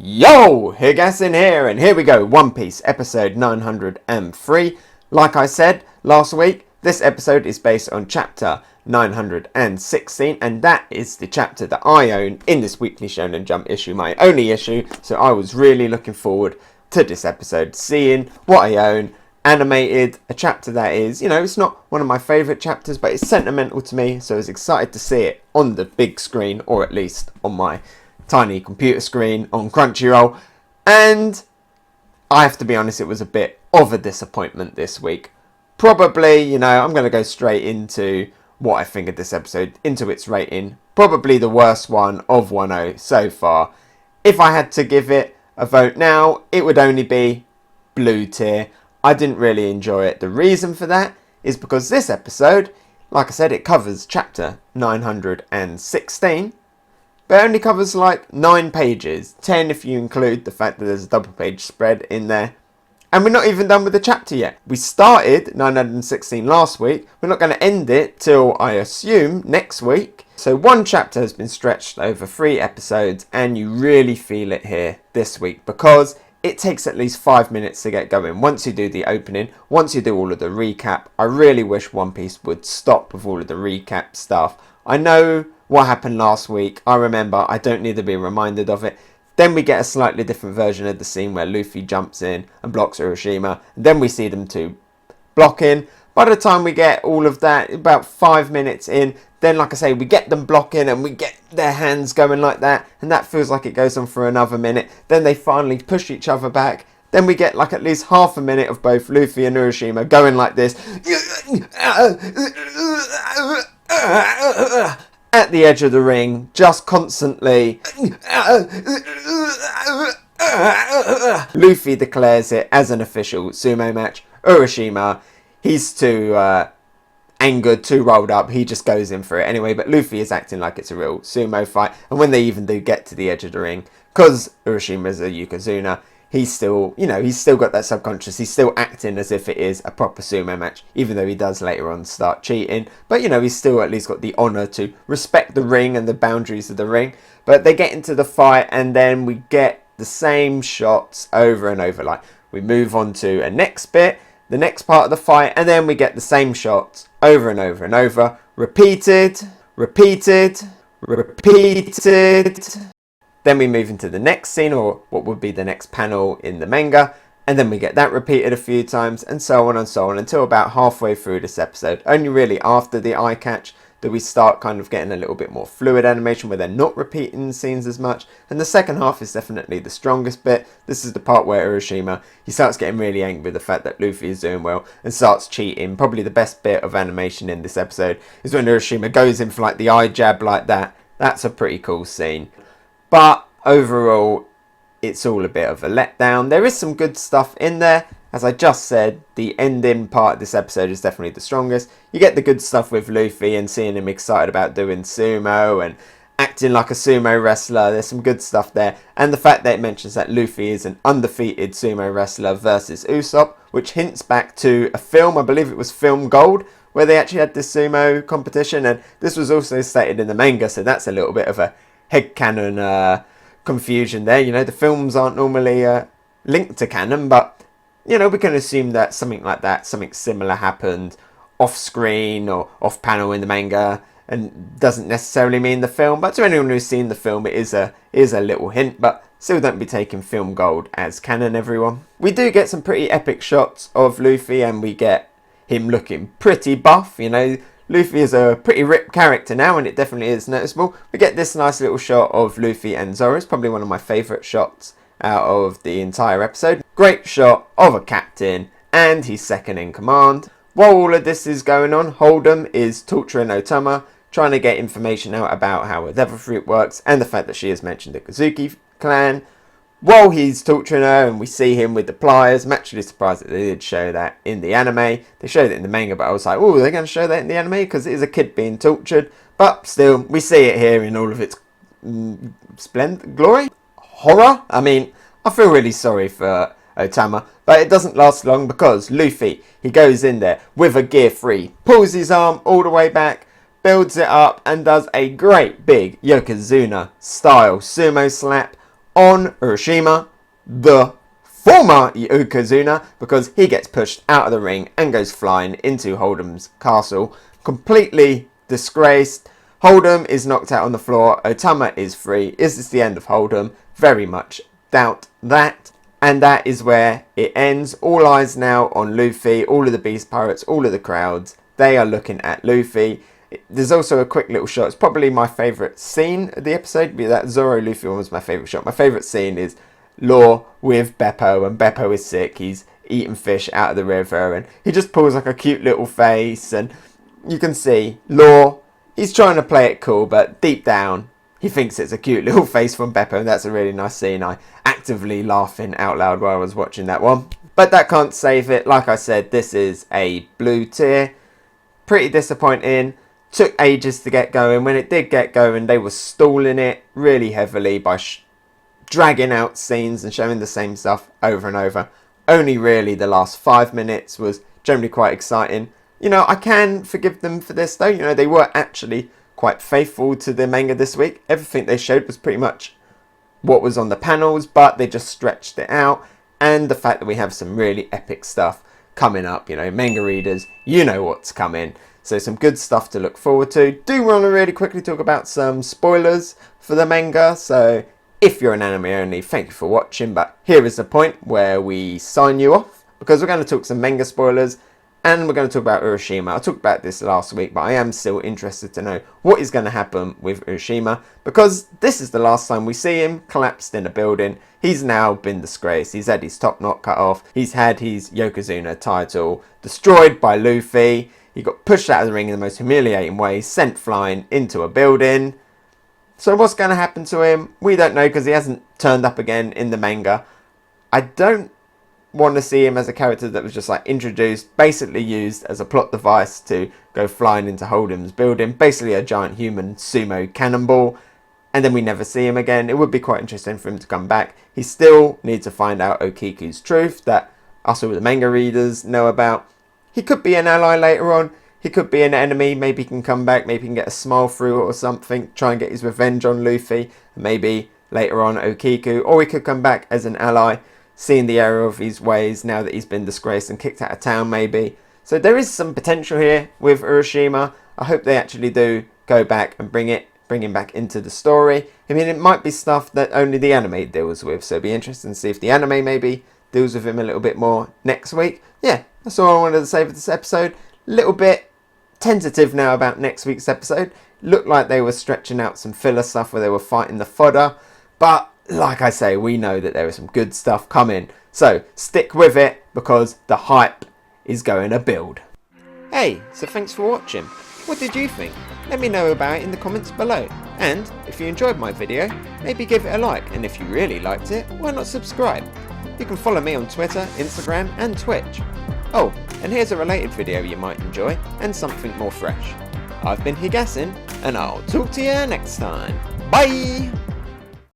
Yo, Hegassen here, and here we go, One Piece episode 903. Like I said last week, this episode is based on chapter 916, and that is the chapter that I own in this weekly Shonen Jump issue, my only issue, so I was really looking forward to this episode, seeing what I own, animated, a chapter that is, it's not one of my favourite chapters, but it's sentimental to me, so I was excited to see it on the big screen, or at least on my tiny computer screen on Crunchyroll, and I have to be honest, it was a bit of a disappointment this week. Probably, I'm going to go straight into what I think of this episode, into its rating. Probably the worst one of Wano so far. If I had to give it a vote now, it would only be blue tier. I didn't really enjoy it. The reason for that is because this episode, like I said, it covers chapter 916, but it only covers like 9 pages, 10 if you include the fact that there's a double page spread in there. And we're not even done with the chapter yet. We started 916 last week. We're not going to end it till, I assume, next week. So one chapter has been stretched over 3 episodes, and you really feel it here this week because it takes at least 5 minutes to get going. Once you do the opening, once you do all of the recap, I really wish One Piece would stop with all of the recap stuff. I know what happened last week. I remember. I don't need to be reminded of it. Then we get a slightly different version of the scene where Luffy jumps in and blocks Urashima. And then we see them two blocking. By the time we get all of that, about 5 minutes in, then like I say, we get them blocking and we get their hands going like that. And that feels like it goes on for another minute. Then they finally push each other back. Then we get like at least half a minute of both Luffy and Urashima going like this. At the edge of the ring, just constantly. Luffy declares it as an official sumo match. Urashima, he's too angered, too rolled up. He just goes in for it anyway. But Luffy is acting like it's a real sumo fight. And when they even do get to the edge of the ring, because Urashima is a Yokozuna, he's still, he's still got that subconscious. He's still acting as if it is a proper sumo match, even though he does later on start cheating. But, he's still at least got the honour to respect the ring and the boundaries of the ring. But they get into the fight and then we get the same shots over and over. Like, we move on to a next bit, the next part of the fight, and then we get the same shots over and over and over. Repeated. Then we move into the next scene, or what would be the next panel in the manga, and then we get that repeated a few times, and so on, until about halfway through this episode. Only really after the eye catch that we start kind of getting a little bit more fluid animation, where they're not repeating scenes as much, and the second half is definitely the strongest bit. This is the part where Urashima, he starts getting really angry with the fact that Luffy is doing well, and starts cheating. Probably the best bit of animation in this episode is when Urashima goes in for like the eye jab like that. That's a pretty cool scene. But overall, it's all a bit of a letdown. There is some good stuff in there. As I just said, the ending part of this episode is definitely the strongest. You get the good stuff with Luffy and seeing him excited about doing sumo and acting like a sumo wrestler. There's some good stuff there. And the fact that it mentions that Luffy is an undefeated sumo wrestler versus Usopp, which hints back to a film, I believe it was Film Gold, where they actually had this sumo competition. And this was also stated in the manga, so that's a little bit of a headcanon confusion there. The films aren't normally linked to canon, but we can assume that something like that, something similar happened off screen or off panel in the manga, and doesn't necessarily mean the film. But to anyone who's seen the film, it is a little hint, but still don't be taking Film Gold as canon, everyone. We do get some pretty epic shots of Luffy, and we get him looking pretty buff. Luffy is a pretty ripped character now, and it definitely is noticeable. We get this nice little shot of Luffy and Zoro. It's probably one of my favourite shots out of the entire episode. Great shot of a captain, and he's second in command. While all of this is going on, Holdem is torturing Otama, trying to get information out about how a devil fruit works, and the fact that she has mentioned the Kozuki clan. While he's torturing her and we see him with the pliers, I'm actually surprised that they did show that in the anime. They showed it in the manga, but I was like, oh, they're going to show that in the anime because it is a kid being tortured. But still, we see it here in all of its splendor, glory, horror. I mean, I feel really sorry for Otama, but it doesn't last long because Luffy, he goes in there with a gear 3, pulls his arm all the way back, builds it up and does a great big Yokozuna style sumo slap on Urashima, the former Yokozuna, because he gets pushed out of the ring and goes flying into Holdem's castle, completely disgraced. Holdem is knocked out on the floor. Otama is free. Is this the end of Holdem? Very much doubt that. And that is where it ends. All eyes now on Luffy. All of the Beast Pirates, all of the crowds, they are looking at Luffy. There's also a quick little shot. It's probably my favourite scene of the episode. That Zoro Luffy one was my favourite shot. My favourite scene is Law with Bepo, and Bepo is sick. He's eating fish out of the river, and he just pulls like a cute little face, and you can see Law, he's trying to play it cool, but deep down he thinks it's a cute little face from Bepo, and that's a really nice scene. I actively laughing out loud while I was watching that one. But that can't save it. Like I said, this is a blue tier. Pretty disappointing. Took ages to get going. When it did get going, they were stalling it really heavily by dragging out scenes and showing the same stuff over and over. Only really the last 5 minutes was generally quite exciting. You know, I can forgive them for this though. You know, they were actually quite faithful to the manga this week. Everything they showed was pretty much what was on the panels, but they just stretched it out. And the fact that we have some really epic stuff coming up, you know, manga readers, you know what's coming. So some good stuff to look forward to. Do want to really quickly talk about some spoilers for the manga. So if you're an anime only, thank you for watching. But here is the point where we sign you off, because we're going to talk some manga spoilers. And we're going to talk about Urashima. I talked about this last week, but I am still interested to know what is going to happen with Urashima, because this is the last time we see him collapsed in a building. He's now been disgraced. He's had his top knot cut off. He's had his Yokozuna title destroyed by Luffy. He got pushed out of the ring in the most humiliating way, sent flying into a building. So what's going to happen to him? We don't know, because he hasn't turned up again in the manga. I don't want to see him as a character that was just like introduced, basically used as a plot device to go flying into Holdem's building, basically a giant human sumo cannonball, and then we never see him again. It would be quite interesting for him to come back. He still needs to find out Okiku's truth that us all the manga readers know about. He could be an ally later on. He could be an enemy. Maybe he can come back. Maybe he can get a smile through or something. Try and get his revenge on Luffy. Maybe later on Okiku. Or he could come back as an ally, seeing the error of his ways now that he's been disgraced and kicked out of town maybe. So there is some potential here with Urashima. I hope they actually do go back and bring him back into the story. I mean, it might be stuff that only the anime deals with. So it'd be interesting to see if the anime maybe deals with him a little bit more next week. Yeah, that's all I wanted to say for this episode. A little bit tentative now about next week's episode. Looked like they were stretching out some filler stuff where they were fighting the fodder. But like I say, we know that there is some good stuff coming. So stick with it, because the hype is going to build. Hey, so thanks for watching. What did you think? Let me know about it in the comments below. And if you enjoyed my video, maybe give it a like. And if you really liked it, why not subscribe? You can follow me on Twitter, Instagram and Twitch. Oh, and here's a related video you might enjoy, and something more fresh. I've been Hegassen, and I'll talk to you next time. Bye!